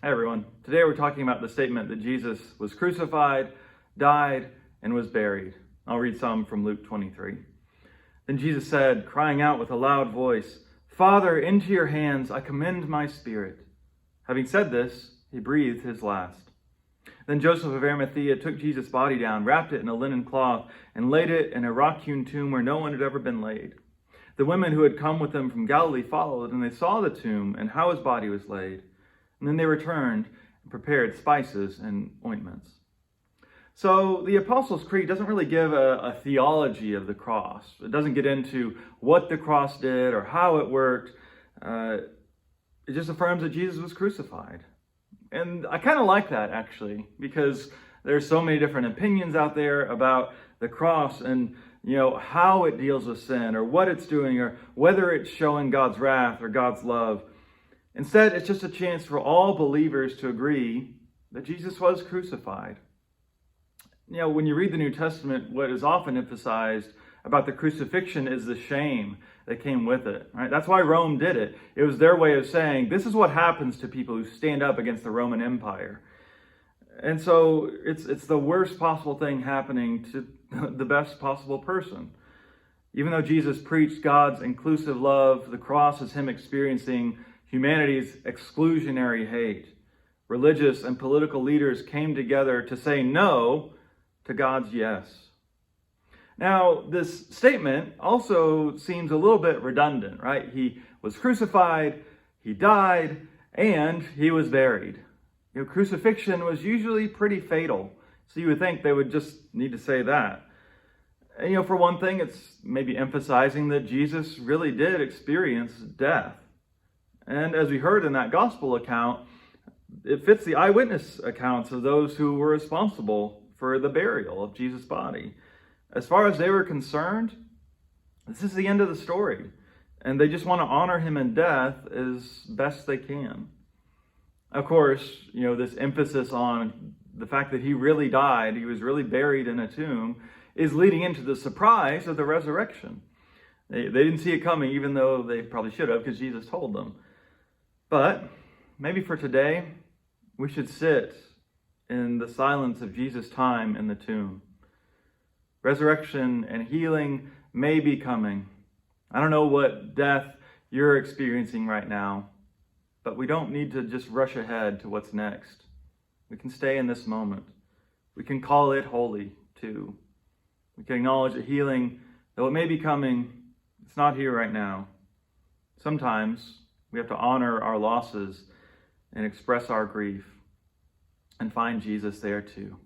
Hi everyone. Today we're talking about the statement that Jesus was crucified, died, and was buried. I'll read some from Luke 23. Then Jesus said, crying out with a loud voice, "Father, into your hands I commend my spirit." Having said this, he breathed his last. Then Joseph of Arimathea took Jesus' body down, wrapped it in a linen cloth, and laid it in a rock-hewn tomb where no one had ever been laid. The women who had come with him from Galilee followed, and they saw the tomb and how his body was laid. And then they returned and prepared spices and ointments. So the Apostles' Creed doesn't really give a theology of the cross. It doesn't get into what the cross did or how it worked. It just affirms that Jesus was crucified. And I kind of like that, actually, because there's so many different opinions out there about the cross and how it deals with sin or what it's doing or whether it's showing God's wrath or God's love. Instead, it's just a chance for all believers to agree that Jesus was crucified. When you read the New Testament, what is often emphasized about the crucifixion is the shame that came with it. Right? That's why Rome did it. It was their way of saying, this is what happens to people who stand up against the Roman Empire. And so it's the worst possible thing happening to the best possible person. Even though Jesus preached God's inclusive love, the cross is him experiencing humanity's exclusionary hate. Religious and political leaders came together to say no to God's yes. Now, this statement also seems a little bit redundant, right? He was crucified, he died, and he was buried. Crucifixion was usually pretty fatal, so you would think they would just need to say that. And, for one thing, it's maybe emphasizing that Jesus really did experience death. And as we heard in that gospel account, it fits the eyewitness accounts of those who were responsible for the burial of Jesus' body. As far as they were concerned, this is the end of the story. And they just want to honor him in death as best they can. Of course, this emphasis on the fact that he really died, he was really buried in a tomb, is leading into the surprise of the resurrection. They didn't see it coming, even though they probably should have, because Jesus told them. But maybe for today, we should sit in the silence of Jesus' time in the tomb. Resurrection and healing may be coming. I don't know what death you're experiencing right now, but we don't need to just rush ahead to what's next. We can stay in this moment. We can call it holy, too. We can acknowledge that healing, though it may be coming, it's not here right now. Sometimes we have to honor our losses and express our grief and find Jesus there too.